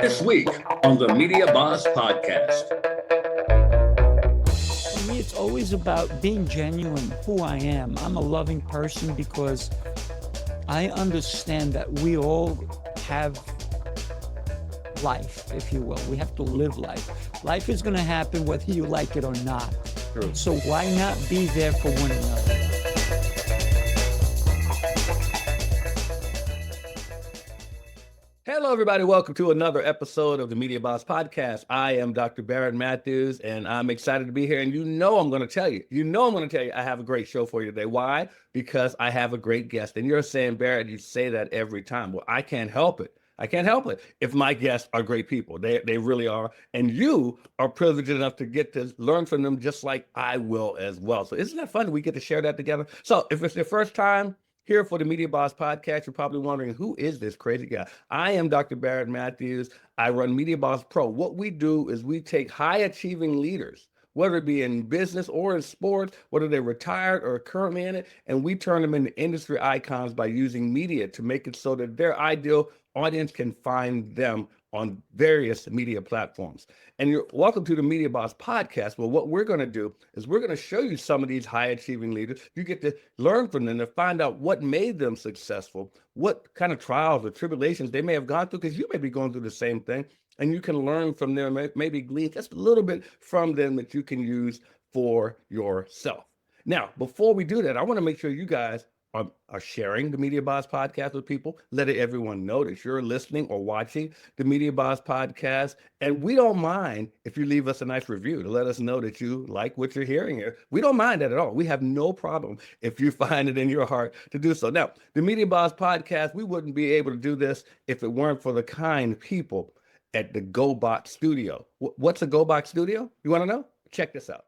This week on the Media Boss Podcast. For me, it's always about being genuine, who I am. I'm a loving person because I understand that we all have life, if you will. We have to live life. Life is going to happen whether you like it or not. True. So why not be there for one another? Hello, everybody. Welcome to another episode of the Media Boss Podcast. I am Dr. Barrett Matthews, and I'm excited to be here. And I'm going to tell you, I have a great show for you today. Why? Because I have a great guest. And you're saying, Barrett, you say that every time. Well, I can't help it. If my guests are great people. They really are. And you are privileged enough to get to learn from them just like I will as well. So isn't that fun? We get to share that together. So if it's your first time here for the Media Boss Podcast, you're probably wondering, who is this crazy guy? I am Dr. Barrett Matthews. I run Media Boss Pro. What we do is we take high-achieving leaders, whether it be in business or in sports, whether they're retired or currently in it, and we turn them into industry icons by using media to make it so that their ideal audience can find them on various media platforms. And you're welcome to the Media Boss Podcast. Well, what we're going to do is we're going to show you some of these high-achieving leaders. You get to learn from them to find out what made them successful, what kind of trials or tribulations they may have gone through, because you may be going through the same thing, and you can learn from them, maybe glean just a little bit from them that you can use for yourself. Now, before we do that, I want to make sure you guys are sharing the Media Boss Podcast with people. Let everyone know that you're listening or watching the Media Boss Podcast. And we don't mind if you leave us a nice review to let us know that you like what you're hearing here. We don't mind that at all. We have no problem if you find it in your heart to do so. Now, the Media Boss Podcast, we wouldn't be able to do this if it weren't for the kind people at the GoBot Studio. What's a GoBot Studio? You want to know? Check this out.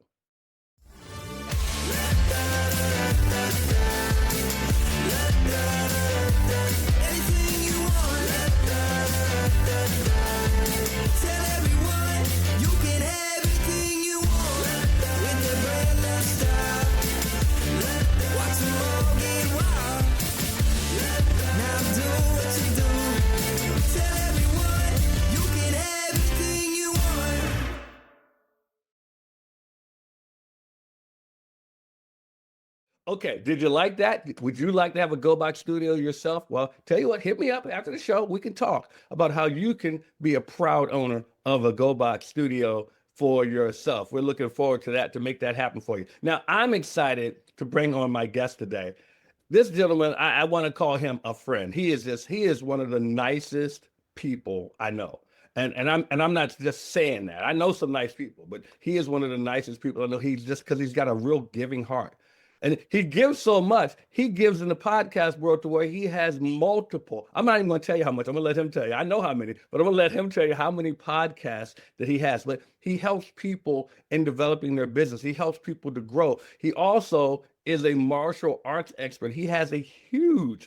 Okay, did you like that? Would you like to have a GoBox studio yourself? Well, tell you what, hit me up after the show. We can talk about how you can be a proud owner of a GoBox studio for yourself. We're looking forward to that, to make that happen for you. Now, I'm excited to bring on my guest today. This gentleman, I want to call him a friend. He is one of the nicest people I know. And I'm not just saying that. I know some nice people, but he is one of the nicest people I know. He's just because he's got a real giving heart. And he gives so much. He gives in the podcast world to where he has multiple. I'm not even going to tell you how much. I'm going to let him tell you. I know how many, but I'm going to let him tell you how many podcasts that he has. But he helps people in developing their business. He helps people to grow. He also is a martial arts expert. He has a huge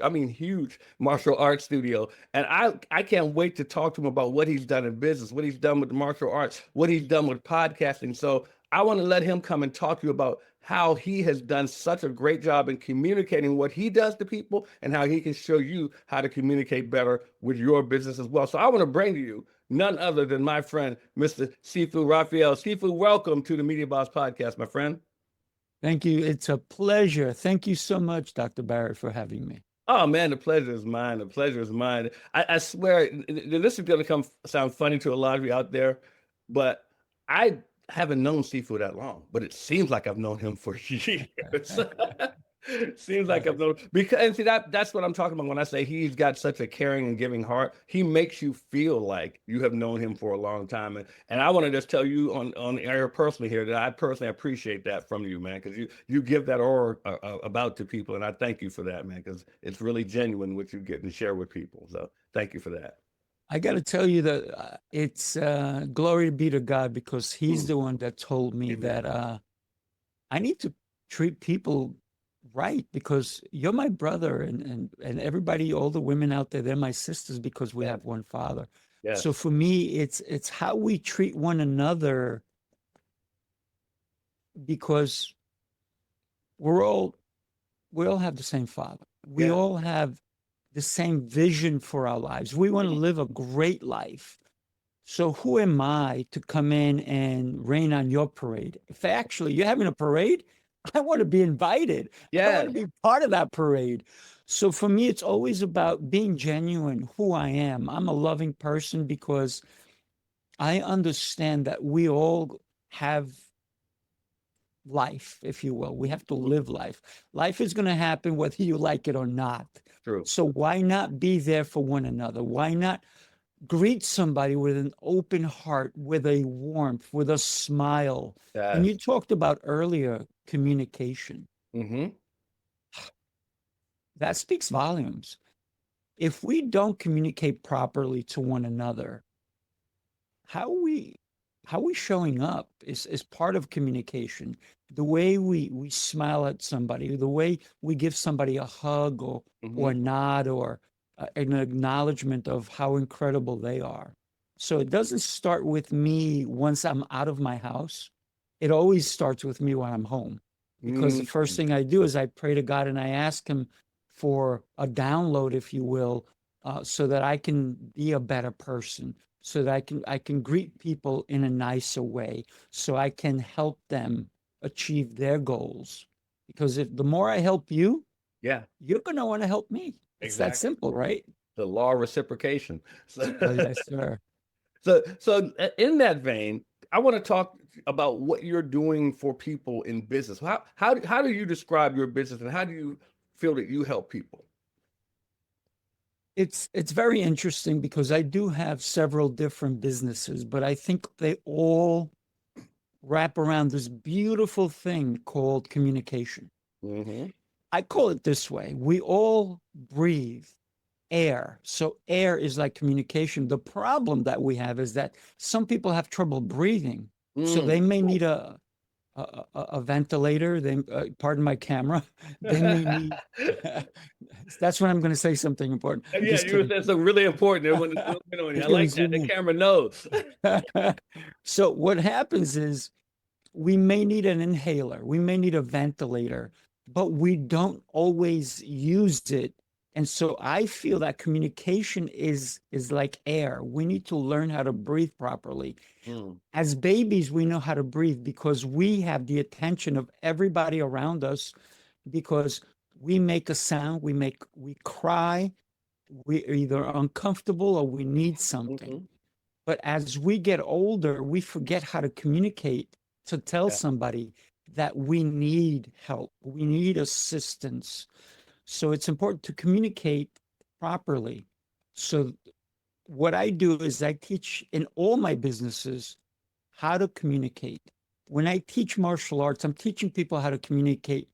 martial arts studio. And I can't wait to talk to him about what he's done in business, what he's done with the martial arts, what he's done with podcasting. So I want to let him come and talk to you about how he has done such a great job in communicating what he does to people and how he can show you how to communicate better with your business as well. So I want to bring to you none other than my friend, Mr. Sifu Rafael. Sifu, welcome to the Media Boss Podcast, my friend. Thank you. It's a pleasure. Thank you so much, Dr. Barrett, for having me. Oh, man, the pleasure is mine. The pleasure is mine. I swear, this is going to sound funny to a lot of you out there, but I haven't known Sifu that long, but it seems like I've known him for years. Seems like I've known, because, and see, that's what I'm talking about when I say he's got such a caring and giving heart. He makes you feel like you have known him for a long time. And I want to just tell you on air personally here that I personally appreciate that from you, man, because you give that aura about to people. And I thank you for that, man, because it's really genuine what you get to share with people. So thank you for that. I got to tell you that it's glory be to God, because he's the one that told me that I need to treat people right, because you're my brother, and everybody, all the women out there, they're my sisters because we have one father. Yeah. So for me, it's how we treat one another, because we all have the same father. We all have the same vision for our lives. We want to live a great life. So who am I to come in and rain on your parade? If actually you're having a parade, I want to be invited. I want to Yes. be part of that parade. So for me, it's always about being genuine, who I am. I'm a loving person because I understand that we all have life, if you will. We have to Mhm. live life. Life is going to happen whether you like it or not. True. So why not be there for one another? Why not greet somebody with an open heart, with a warmth, with a smile? And you Yes. talked about earlier communication. Hmm. That speaks volumes. If we don't communicate properly to one another, how we how we showing up is part of communication. The way we smile at somebody, the way we give somebody a hug or Hmm. a nod or an acknowledgement of how incredible they are. So it doesn't start with me once I'm out of my house. It always starts with me when I'm home, because the first thing I do is I pray to God and I ask him for a download, if you will, so that I can be a better person, so that I can greet people in a nicer way, so I can help them achieve their goals. Because if the more I help you, Yeah. you're going to want to help me. It's that Exactly. simple, right? The law of reciprocation. So, Oh, yes, sir. in that vein, I want to talk about what you're doing for people in business. How do you describe your business, and how do you feel that you help people? It's very interesting because I do have several different businesses, but I think they all wrap around this beautiful thing called communication. Hmm. I call it this way: we all breathe air. So air is like communication. The problem that we have is that some people have trouble breathing. So Mm. they may need a ventilator. They, pardon my camera. They may need. That's when I'm going to say something important. I'm Yeah, just you kidding. said something really important. Everyone is zooming on you. I It's going to like that. zoom The camera knows. in. So what happens is we may need an inhaler, we may need a ventilator, but we don't always use it. And so I feel that communication is like air. We need to learn how to breathe properly. Mm. As babies, we know how to breathe because we have the attention of everybody around us, because we make a sound, we cry, we're either uncomfortable or we need something. Hmm. But as we get older, we forget how to communicate, to tell Yeah. somebody that we need help, we need assistance. So it's important to communicate properly. So what I do is I teach in all my businesses how to communicate. When I teach martial arts, I'm teaching people how to communicate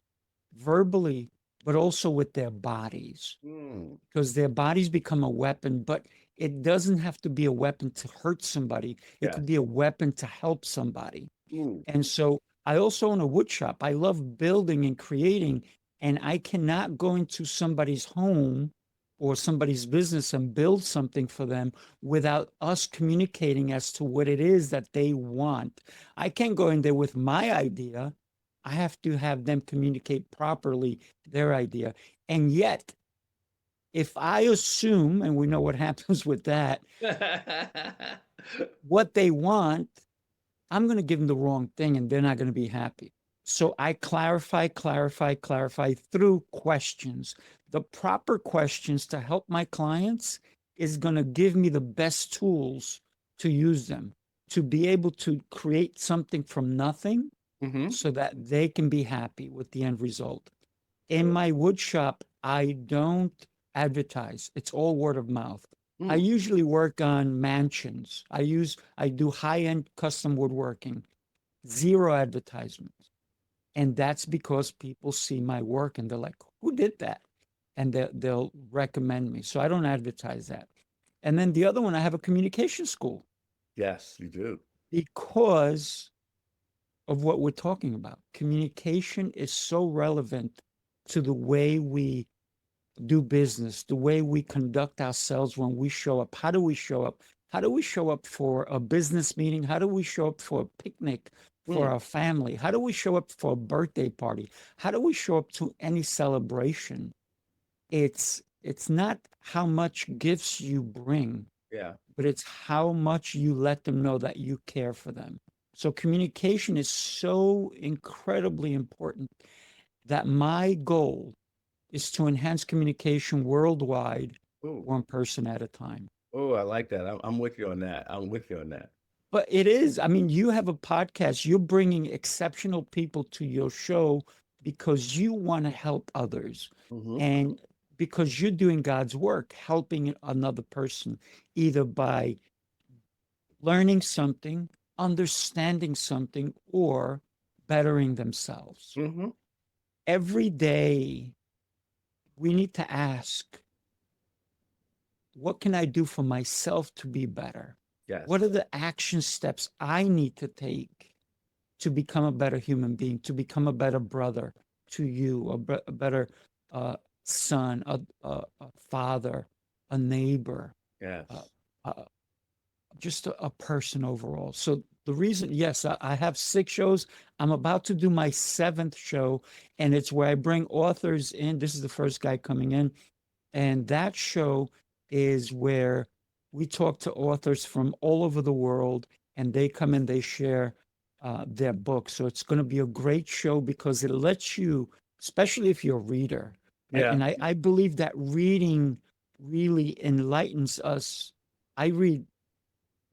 verbally, but also with their bodies, Mm. because their bodies become a weapon, but it doesn't have to be a weapon to hurt somebody. It could Yes. be a weapon to help somebody. Mm. And so I also own a wood shop. I love building and creating, and I cannot go into somebody's home or somebody's business and build something for them without us communicating as to what it is that they want. I can't go in there with my idea. I have to have them communicate properly their idea. And yet, if I assume, and we know what happens with that, what they want, I'm going to give them the wrong thing and they're not going to be happy. So I clarify through questions. The proper questions to help my clients is going to give me the best tools to use them, to be able to create something from nothing Hmm. so that they can be happy with the end result. In True. my wood shop, I don't advertise. It's all word of mouth. I Mm. usually work on mansions. I do high-end custom woodworking, zero advertisements. And that's because people see my work and they're like, who did that? And they'll recommend me. So I don't advertise that. And then the other one, I have a communication school, Yes, you do. because of what we're talking about. Communication is so relevant to the way we do business, the way we conduct ourselves when we show up. How do we show up? How do we show up for a business meeting? How do we show up for a picnic for Mm. our family? How do we show up for a birthday party? How do we show up to any celebration? It's not how much gifts you bring. Yeah. but it's how much you let them know that you care for them. So communication is so incredibly important that my goal is to enhance communication worldwide, Ooh. one person at a time. Oh, I like that. I'm with you on that. I'm with you on that. But it is, I mean, you have a podcast, you're bringing exceptional people to your show because you want to help others Hmm. and because you're doing God's work, helping another person, either by learning something, understanding something, or bettering themselves. Hmm. Every day, we need to ask, what can I do for myself to be better? What Yes. are the action steps I need to take to become a better human being, to become a better brother to you, a better son, a father, a neighbor, uh, Yes. uh, just a person overall. So the reason, yes, I have 6 shows. I'm about to do my 7th show, and it's where I bring authors in. This is the first guy coming in, and that show is where we talk to authors from all over the world, and they come and they share their books. So it's going to be a great show because it lets you, especially if you're a reader, right? Yeah. And I believe that reading really enlightens us. I read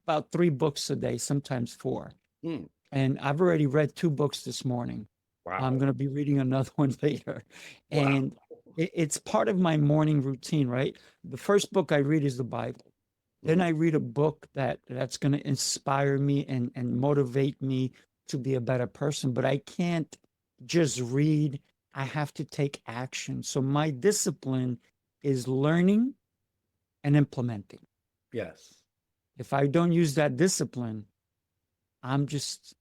about 3 books a day, sometimes 4. Mm. And I've already read 2 books this morning. I'm Wow. going to be reading another one later. Wow. And it's part of my morning routine, right? The first book I read is the Bible. Then Mm. I read a book that's going to inspire me and motivate me to be a better person. But I can't just read, I have to take action. So my discipline is learning and implementing. Yes. If I don't use that discipline, I'm just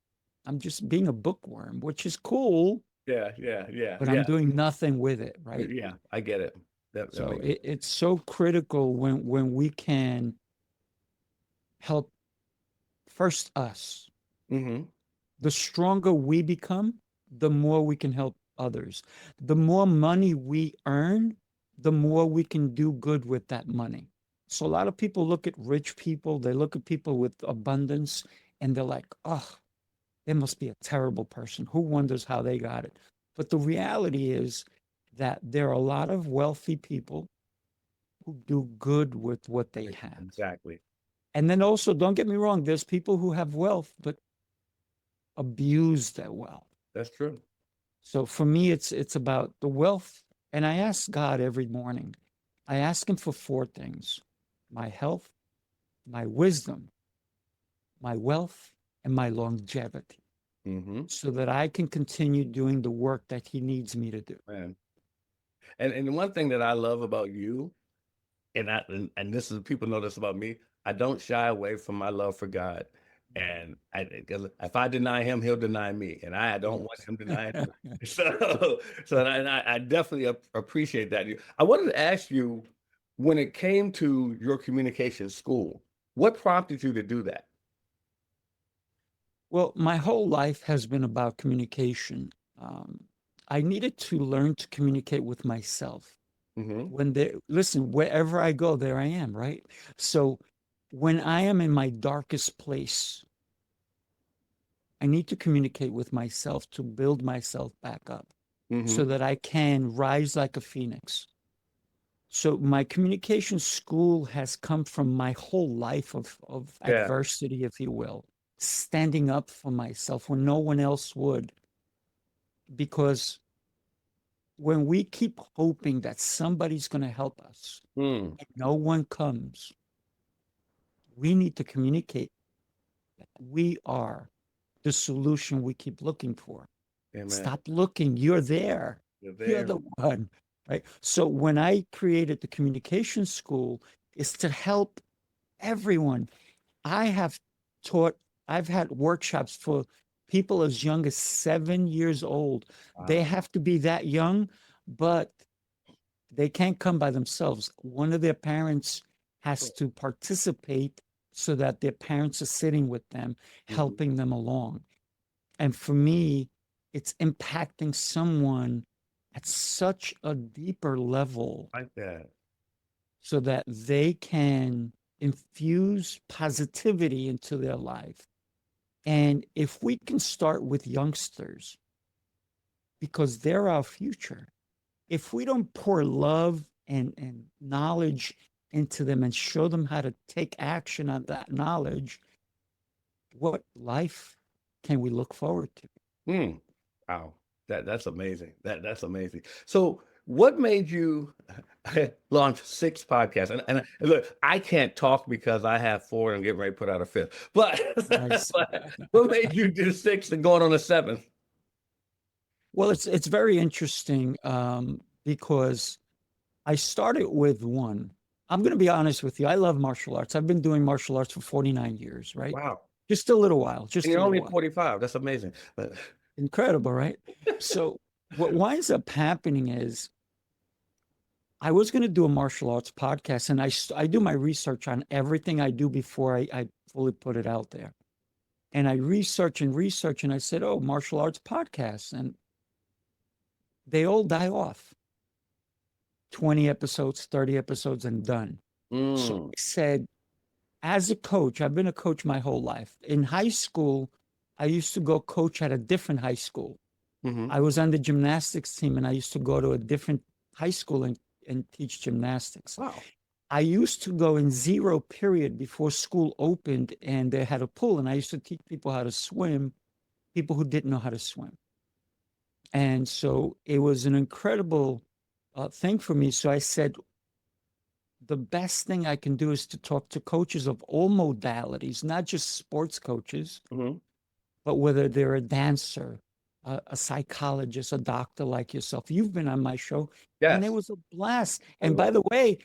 I'm just being a bookworm, which is cool, Yeah. Yeah. Yeah. but I'm Yeah. doing nothing with it, right? Yeah. I get it. That So makes. it's so critical when we can help first us. Hmm. The stronger we become, the more we can help others. The more money we earn, the more we can do good with that money. So a lot of people look at rich people, they look at people with abundance, and they're like, oh, they must be a terrible person. Who wonders how they got it? But the reality is that there are a lot of wealthy people who do good with what they have. Exactly. And then also, don't get me wrong, there's people who have wealth but abuse their wealth. That's true. So for me, it's about the wealth. And I ask God every morning, I ask him for 4 things: my health, my wisdom, my wealth, and my longevity, Hmm. so that I can continue doing the work that he needs me to do. Man. And one thing that I love about you, and this is people know this about me, I don't shy away from my love for God. And 'cause if I deny him, he'll deny me, and I don't want Yes. him denying me. So I definitely appreciate that. I wanted to ask you, when it came to your communication school, what prompted you to do that? Well, my whole life has been about communication. Um, I needed to learn to communicate with myself. Hmm. Listen, wherever I go, there I am, right? So when I am in my darkest place, I need to communicate with myself to build myself back up so Hmm. that I can rise like a phoenix. So my communication school has come from my whole life of Yeah. adversity, if you will, standing up for myself when no one else would. Because when we keep hoping that somebody's going to help us Mm. and no one comes, we need to communicate that we are the solution we keep looking for. Amen. Stop looking. You're there. You're You're there. the one. Right. So when I created the communication school, is to help everyone. I have taught, I've had workshops for people as young as 7 years old. Wow. They have to be that young, but they can't come by themselves. One of their parents has to participate so that their parents are sitting with them, Hmm. helping them along. And for me, it's impacting someone at such a deeper level Like that. so that they can infuse positivity into their life. And if we can start with youngsters, because they're our future, if we don't pour love and knowledge into them and show them how to take action on that knowledge, what life can we look forward to? Wow, that's amazing. That's amazing. So, what made you launch 6 podcasts? And look, I can't talk because I have 4 and I'm getting ready to put out a 5th. But, but what made you do 6 and going on a 7th? Well, it's very interesting because I started with one. I'm going to be honest with you. I love martial arts. I've been doing martial arts for 49 years, right? Wow. Just a little while. Just And you're a little only while. 45. That's amazing. Incredible, right? So what winds up happening is I was going to do a martial arts podcast, and I do my research on everything I do before I fully put it out there. And I research, and I said, oh, martial arts podcasts. And they all die off. 20 episodes, 30 episodes, and done. So I said, as a coach, I've been a coach my whole life. In high school, I used to go coach at a different high school. I was on the gymnastics team, and I used to go to a different high school and teach gymnastics. Wow. I used to go in 0 period before school opened, and they had a pool, and I used to teach people how to swim, people who didn't know how to swim. And so it was an incredible thing for me. So I said, the best thing I can do is to talk to coaches of all modalities, not just sports coaches, but whether they're a dancer, a psychologist, a doctor like yourself. You've been on my show, and it was a blast. And by the way,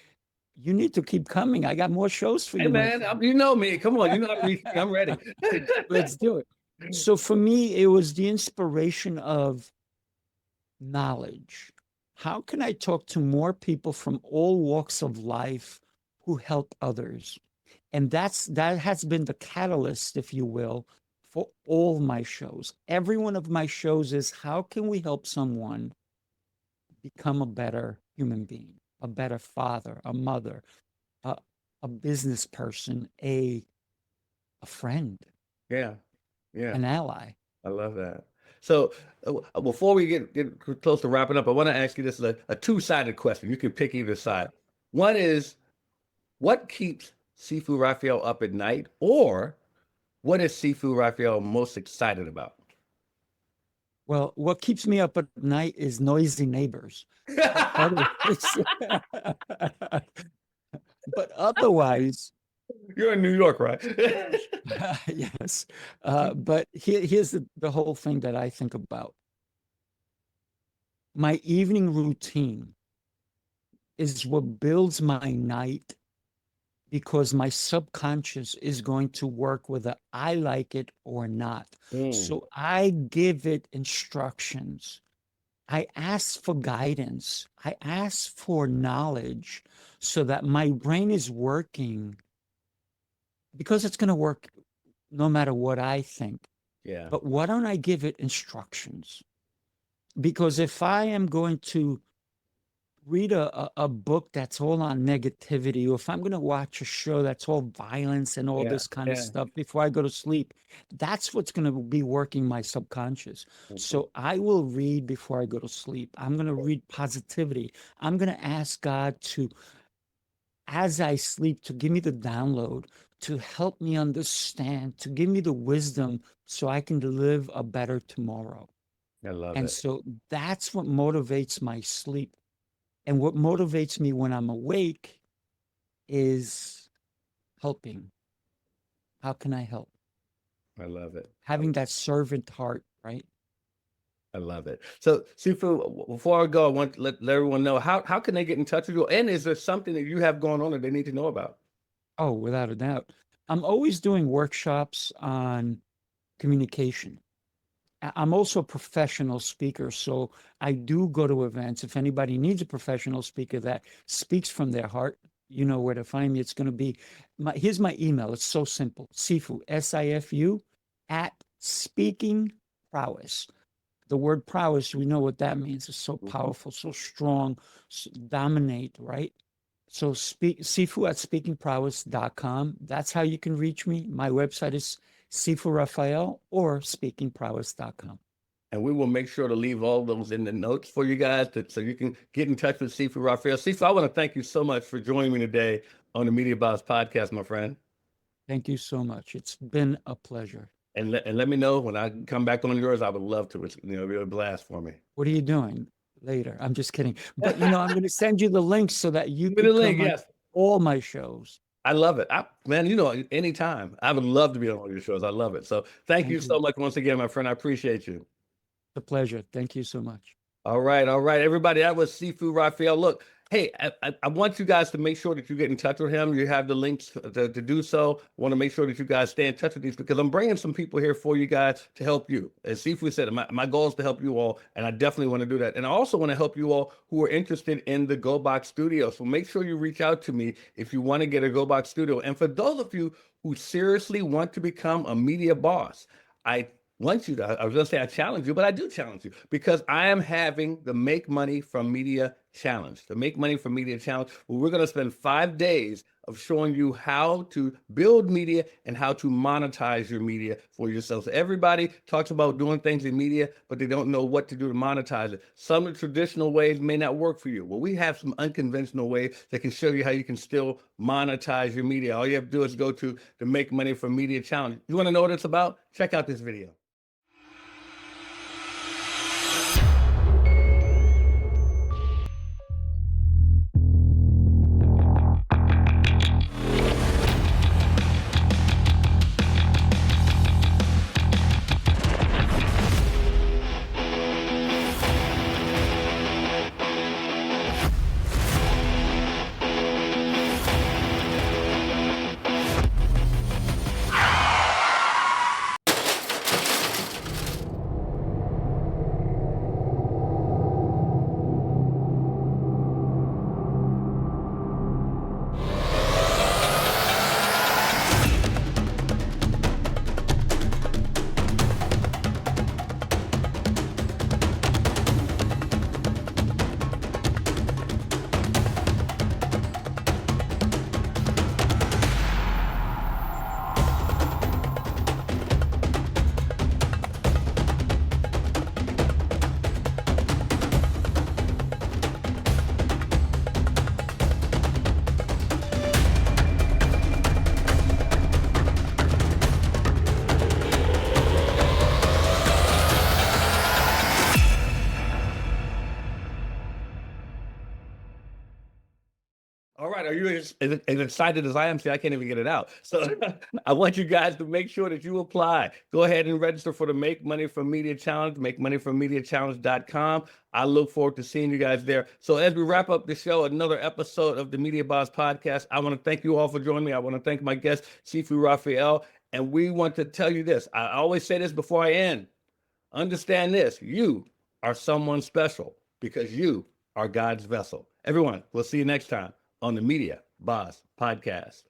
you need to keep coming. I got more shows for you. Hey, man, you know me. Come on, you know how to reach me. I'm ready. Let's do it. So for me, it was the inspiration of knowledge. How can I talk to more people from all walks of life who help others? And that has been the catalyst, if you will, for all my shows. Every one of my shows is, how can we help someone become a better human being, a better father, a mother, a business person, a friend, an ally. I love that. So before we get close to wrapping up, I want to ask you this, a 2-sided question. You can pick either side. One is, what keeps Sifu Rafael up at night? Or what is Sifu Rafael most excited about? Well, what keeps me up at night is noisy neighbors. But otherwise, you're in New York, right? yes. But here's the whole thing that I think about. My evening routine is what builds my night, because my subconscious is going to work whether I like it or not. So I give it instructions. I ask for guidance. I ask for knowledge so that my brain is working, because it's going to work no matter what I think. Yeah. But why don't I give it instructions? Because if I am going to read a book that's all on negativity, or if I'm going to watch a show that's all violence and all this kind of stuff before I go to sleep, that's what's going to be working my subconscious. So I will read before I go to sleep. I'm going to read positivity. I'm going to ask God to, as I sleep, to give me the download, to help me understand, to give me the wisdom so I can live a better tomorrow. I love it. And so that's what motivates my sleep. And what motivates me when I'm awake is helping. How can I help? I love it. Having that servant heart, right? I love it. So, Sifu, before I go, I want to let everyone know, how can they get in touch with you? And is there something that you have going on that they need to know about? Oh, without a doubt. I'm always doing workshops on communication. I'm also a professional speaker, so I do go to events. If anybody needs a professional speaker that speaks from their heart, you know where to find me. It's going to be, here's my email. It's so simple. Sifu, SIFU, @Speaking Prowess. The word prowess, we know what that means. It's so powerful, so strong, so dominate, right? So Sifu at speakingprowess.com. That's how you can reach me. My website is Sifu Rafael or speakingprowess.com. And we will make sure to leave all those in the notes for you guys so you can get in touch with Sifu Rafael. Sifu, I want to thank you so much for joining me today on the Media Boss podcast, my friend. Thank you so much. It's been a pleasure. And let me know when I come back on yours. I would love to. It's be a blast for me. What are you doing later? I'm just kidding. But I'm going to send you the links so that you can link, come yes. on all my shows. I love it. Man, anytime. I would love to be on all your shows. I love it. So thank you so much once again, my friend. I appreciate you. It's a pleasure. Thank you so much. All right. Everybody, that was Sifu Rafael. Look, hey, I want you guys to make sure that you get in touch with him. You have the links to do so. I want to make sure that you guys stay in touch with these because I'm bringing some people here for you guys to help you. As Sifu said, my goal is to help you all, and I definitely want to do that. And I also want to help you all who are interested in the GoBox Studio. So make sure you reach out to me if you want to get a GoBox Studio. And for those of you who seriously want to become a media boss, I was going to say I challenge you, but I do challenge you because I am having the Make Money from Media Challenge. The Make Money from Media Challenge, where we're going to spend 5 days of showing you how to build media and how to monetize your media for yourself. So everybody talks about doing things in media, but they don't know what to do to monetize it. Some of the traditional ways may not work for you. Well, we have some unconventional ways that can show you how you can still monetize your media. All you have to do is go to the Make Money from Media Challenge. You want to know what it's about? Check out this video. All right, are you as excited as I am? See, I can't even get it out. So I want you guys to make sure that you apply. Go ahead and register for the Make Money from Media Challenge, makemoneyfrommediachallenge.com. I look forward to seeing you guys there. So as we wrap up the show, another episode of the Media Boss Podcast, I want to thank you all for joining me. I want to thank my guest, Sifu Rafael. And we want to tell you this. I always say this before I end. Understand this. You are someone special because you are God's vessel. Everyone, we'll see you next time on the Media Boss Podcast.